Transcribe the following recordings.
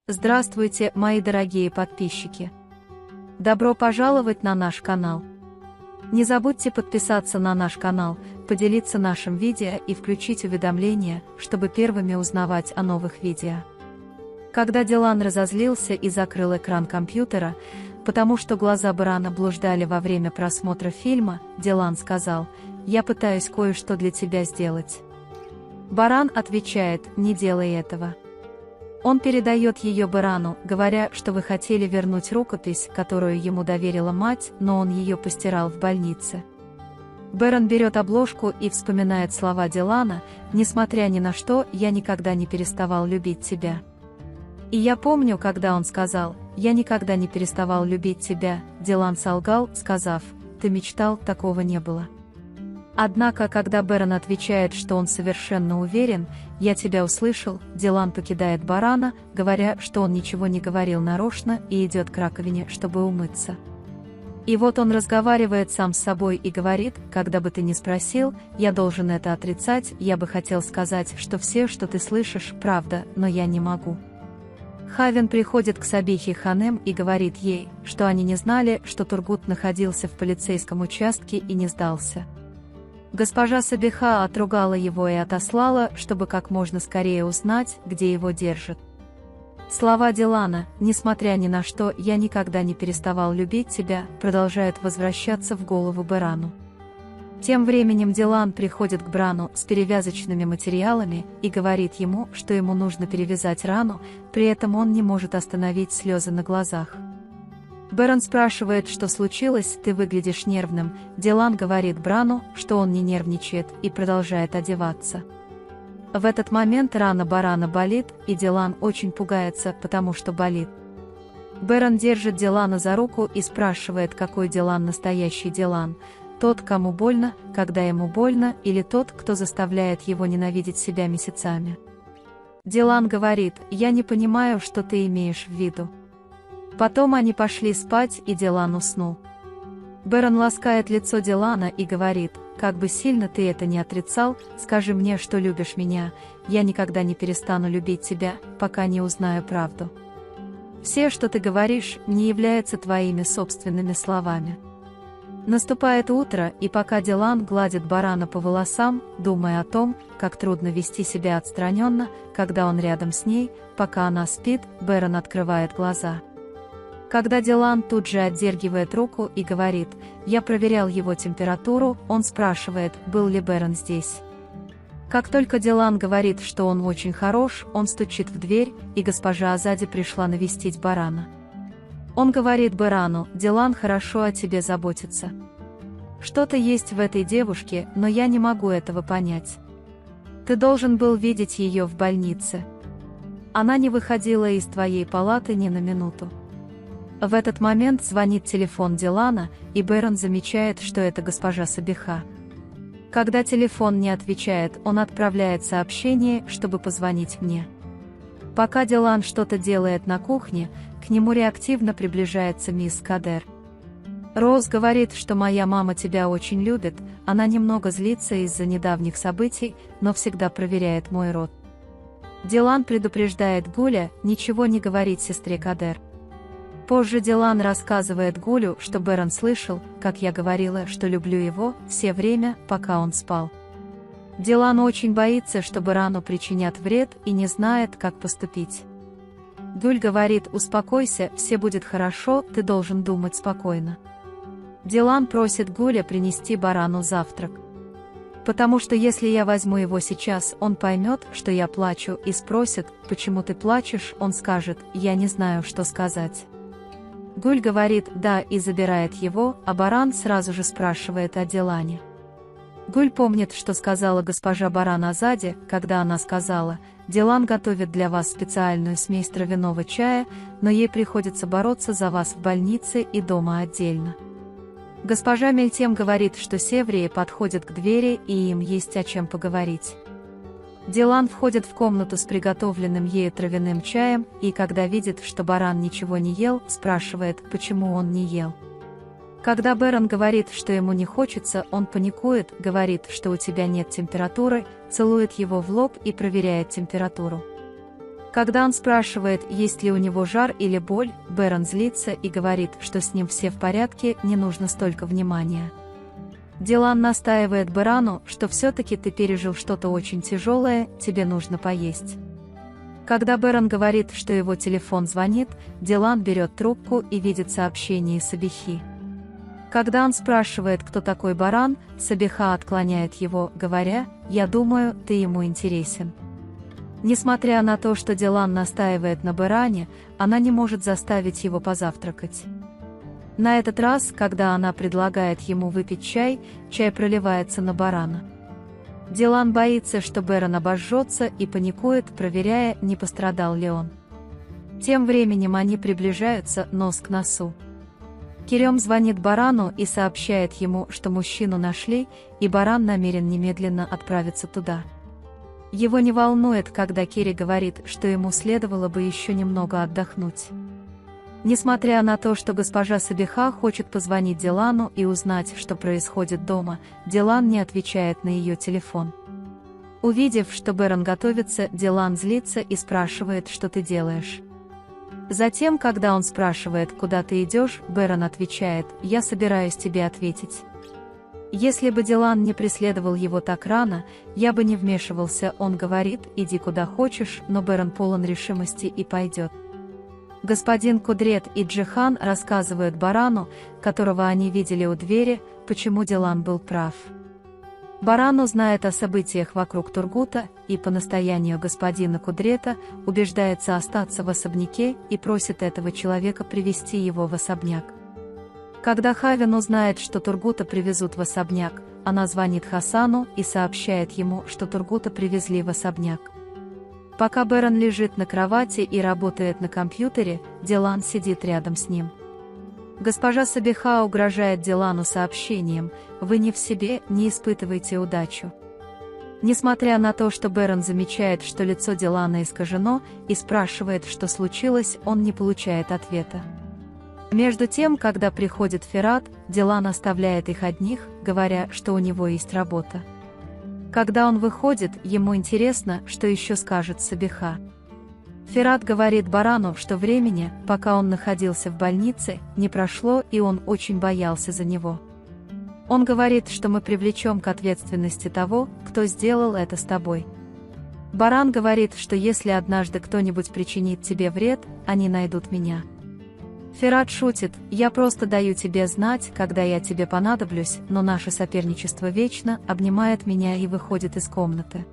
Здравствуйте, мои дорогие подписчики! Добро пожаловать на наш канал! Не забудьте подписаться на наш канал, поделиться нашим видео и включить уведомления, чтобы первыми узнавать о новых видео. Когда Дилан разозлился и закрыл экран компьютера, потому что глаза Барана блуждали во время просмотра фильма, Дилан сказал: «Я пытаюсь кое-что для тебя сделать». Баран отвечает: «Не делай этого». Он передает ее Барану, говоря, что вы хотели вернуть рукопись, которую ему доверила мать, но он ее постирал в больнице. Баран берет обложку и вспоминает слова Дилана: «Несмотря ни на что, я никогда не переставал любить тебя». И я помню, когда он сказал: «Я никогда не переставал любить тебя», Дилан солгал, сказав: «Ты мечтал, такого не было». Однако, когда Баран отвечает, что он совершенно уверен: «Я тебя услышал», Дилан покидает Барана, говоря, что он ничего не говорил нарочно, и идет к раковине, чтобы умыться. И вот он разговаривает сам с собой и говорит: «Когда бы ты ни спросил, я должен это отрицать, я бы хотел сказать, что все, что ты слышишь, правда, но я не могу». Хавин приходит к Сабихе Ханем и говорит ей, что они не знали, что Тургут находился в полицейском участке и не сдался. Госпожа Сабиха отругала его и отослала, чтобы как можно скорее узнать, где его держат. Слова Дилана: «Несмотря ни на что, я никогда не переставал любить тебя», продолжают возвращаться в голову Барану. Тем временем Дилан приходит к Барану с перевязочными материалами и говорит ему, что ему нужно перевязать рану, при этом он не может остановить слезы на глазах. Баран спрашивает, что случилось, ты выглядишь нервным. Дилан говорит Барану, что он не нервничает, и продолжает одеваться. В этот момент рана Барана болит, и Дилан очень пугается, потому что болит. Баран держит Дилана за руку и спрашивает, какой Дилан настоящий Дилан: тот, кому больно, когда ему больно, или тот, кто заставляет его ненавидеть себя месяцами. Дилан говорит: «Я не понимаю, что ты имеешь в виду». Потом они пошли спать, и Дилан уснул. Баран ласкает лицо Дилана и говорит: «Как бы сильно ты это ни отрицал, скажи мне, что любишь меня, я никогда не перестану любить тебя, пока не узнаю правду. Все, что ты говоришь, не является твоими собственными словами». Наступает утро, и пока Дилан гладит Барана по волосам, думая о том, как трудно вести себя отстраненно, когда он рядом с ней, пока она спит, Баран открывает глаза. Когда Дилан тут же отдергивает руку и говорит: «Я проверял его температуру», он спрашивает, был ли Баран здесь. Как только Дилан говорит, что он очень хорош, он стучит в дверь, и госпожа Азади пришла навестить Барана. Он говорит Барану: «Дилан хорошо о тебе заботится. Что-то есть в этой девушке, но я не могу этого понять. Ты должен был видеть ее в больнице. Она не выходила из твоей палаты ни на минуту». В этот момент звонит телефон Дилана, и Баран замечает, что это госпожа Сабиха. Когда телефон не отвечает, он отправляет сообщение, чтобы позвонить мне. Пока Дилан что-то делает на кухне, к нему реактивно приближается мисс Кадер. «Роз говорит, что моя мама тебя очень любит, она немного злится из-за недавних событий, но всегда проверяет мой рот». Дилан предупреждает Гуля ничего не говорить сестре Кадер. Позже Дилан рассказывает Гулю, что Баран слышал, как я говорила, что люблю его, все время, пока он спал. Дилан очень боится, что Барану причинят вред, и не знает, как поступить. Гуль говорит: «Успокойся, все будет хорошо, ты должен думать спокойно». Дилан просит Гуля принести Барану завтрак. «Потому что если я возьму его сейчас, он поймет, что я плачу, и спросит: почему ты плачешь, он скажет: я не знаю, что сказать». Гуль говорит «да» и забирает его, а Баран сразу же спрашивает о Дилане. Гуль помнит, что сказала госпожа Баран Азади, когда она сказала: «Дилан готовит для вас специальную смесь травяного чая, но ей приходится бороться за вас в больнице и дома отдельно». Госпожа Мельтем говорит, что севреи подходят к двери и им есть о чем поговорить. Дилан входит в комнату с приготовленным ею травяным чаем, и когда видит, что Баран ничего не ел, спрашивает, почему он не ел. Когда Баран говорит, что ему не хочется, он паникует, говорит, что у тебя нет температуры, целует его в лоб и проверяет температуру. Когда он спрашивает, есть ли у него жар или боль, Бэрон злится и говорит, что с ним все в порядке, не нужно столько внимания. Дилан настаивает Бэрону, что все-таки ты пережил что-то очень тяжелое, тебе нужно поесть. Когда Бэрон говорит, что его телефон звонит, Дилан берет трубку и видит сообщение Сабихи. Когда он спрашивает, кто такой Баран, Сабиха отклоняет его, говоря, «Я думаю, ты ему интересен». Несмотря на то, что Дилан настаивает на Бэране, она не может заставить его позавтракать. На этот раз, когда она предлагает ему выпить чай, чай проливается на Барана. Дилан боится, что Бэрон обожжется и паникует, проверяя, не пострадал ли он. Тем временем они приближаются нос к носу. Керем звонит Барану и сообщает ему, что мужчину нашли, и Баран намерен немедленно отправиться туда. Его не волнует, когда Керри говорит, что ему следовало бы еще немного отдохнуть. Несмотря на то, что госпожа Сабиха хочет позвонить Дилану и узнать, что происходит дома, Дилан не отвечает на ее телефон. Увидев, что Бэрон готовится, Дилан злится и спрашивает, что ты делаешь. Затем, когда он спрашивает, куда ты идешь, Бэрон отвечает, я собираюсь тебе ответить. Если бы Дилан не преследовал его так рано, я бы не вмешивался, он говорит, иди куда хочешь, но Бэрон полон решимости и пойдет. Господин Кудрет и Джихан рассказывают Барану, которого они видели у двери, почему Дилан был прав. Баран узнает о событиях вокруг Тургута и по настоянию господина Кудрета убеждается остаться в особняке и просит этого человека привести его в особняк. Когда Хавин узнает, что Тургута привезут в особняк, она звонит Хасану и сообщает ему, что Тургута привезли в особняк. Пока Бэрон лежит на кровати и работает на компьютере, Дилан сидит рядом с ним. Госпожа Сабиха угрожает Дилану сообщением: «Вы не в себе, не испытывайте удачу». Несмотря на то, что Бэрон замечает, что лицо Дилана искажено, и спрашивает, что случилось, он не получает ответа. Между тем, когда приходит Ферат, Дилан оставляет их одних, говоря, что у него есть работа. Когда он выходит, ему интересно, что еще скажет Сабиха. Ферат говорит Барану, что времени, пока он находился в больнице, не прошло, и он очень боялся за него. Он говорит, что мы привлечем к ответственности того, кто сделал это с тобой. Баран говорит, что если однажды кто-нибудь причинит тебе вред, они найдут меня. Ферат шутит: «Я просто даю тебе знать, когда я тебе понадоблюсь, но наше соперничество вечно», обнимает меня и выходит из комнаты.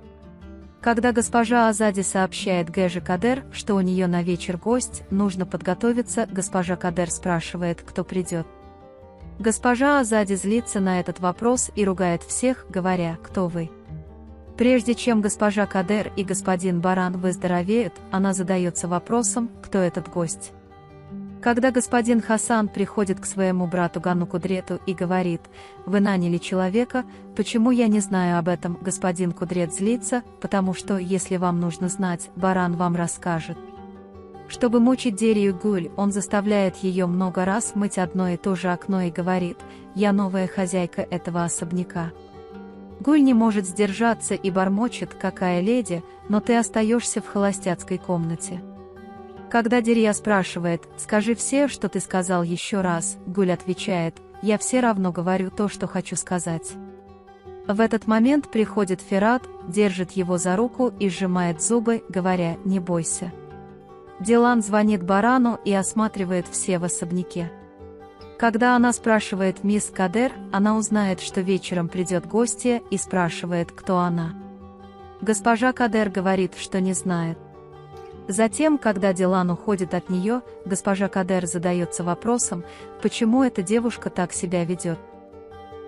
Когда госпожа Азади сообщает Гэже Кадер, что у нее на вечер гость, нужно подготовиться, госпожа Кадер спрашивает, кто придет. Госпожа Азади злится на этот вопрос и ругает всех, говоря, кто вы. Прежде чем госпожа Кадер и господин Баран выздоровеют, она задается вопросом, кто этот гость. Когда господин Хасан приходит к своему брату Гану Кудрету и говорит: «Вы наняли человека, почему я не знаю об этом?» Господин Кудрет злится, потому что, если вам нужно знать, Баран вам расскажет. Чтобы мучить Дерию Гуль, он заставляет ее много раз мыть одно и то же окно и говорит: «Я новая хозяйка этого особняка». Гуль не может сдержаться и бормочет: «Какая леди, но ты остаешься в холостяцкой комнате». Когда Дерия спрашивает: «Скажи все, что ты сказал еще раз», Гуль отвечает: «Я все равно говорю то, что хочу сказать». В этот момент приходит Ферат, держит его за руку и сжимает зубы, говоря: «Не бойся». Дилан звонит Барану и осматривает все в особняке. Когда она спрашивает мисс Кадер, она узнает, что вечером придет гостья, и спрашивает, кто она. Госпожа Кадер говорит, что не знает. Затем, когда Дилан уходит от нее, госпожа Кадер задается вопросом, почему эта девушка так себя ведет.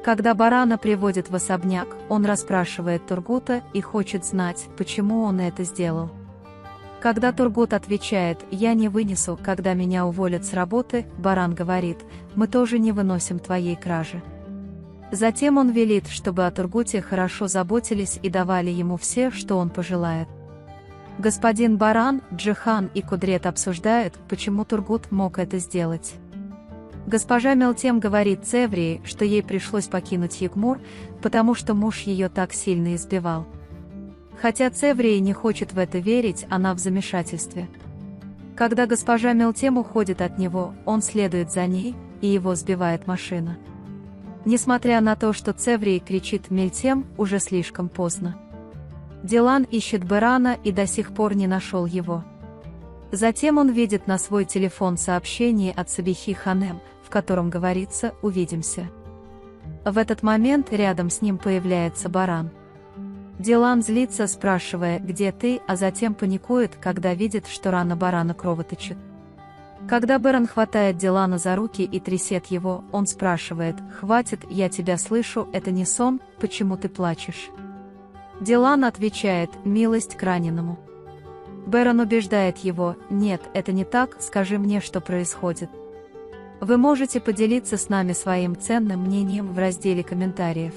Когда Барана приводят в особняк, он расспрашивает Тургута и хочет знать, почему он это сделал. Когда Тургут отвечает: «Я не вынесу, когда меня уволят с работы», Баран говорит: «Мы тоже не выносим твоей кражи». Затем он велит, чтобы о Тургуте хорошо заботились и давали ему все, что он пожелает. Господин Баран, Джихан и Кудрет обсуждают, почему Тургут мог это сделать. Госпожа Мелтем говорит Цеврии, что ей пришлось покинуть Ягмур, потому что муж ее так сильно избивал. Хотя Цеврия не хочет в это верить, она в замешательстве. Когда госпожа Мелтем уходит от него, он следует за ней, и его сбивает машина. Несмотря на то, что Цеврий кричит Мельтем, уже слишком поздно. Дилан ищет Берана и до сих пор не нашел его. Затем он видит на свой телефон сообщение от Сабихи Ханем, в котором говорится «увидимся». В этот момент рядом с ним появляется Баран. Дилан злится, спрашивая «где ты?», а затем паникует, когда видит, что рана Барана кровоточит. Когда Беран хватает Дилана за руки и трясет его, он спрашивает «хватит, я тебя слышу, это не сон, почему ты плачешь?». Дилан отвечает «милость к раненому». Беран убеждает его «нет, это не так, скажи мне, что происходит». Вы можете поделиться с нами своим ценным мнением в разделе комментариев.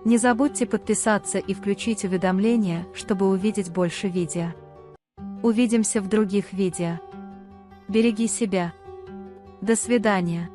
Не забудьте подписаться и включить уведомления, чтобы увидеть больше видео. Увидимся в других видео. Береги себя. До свидания.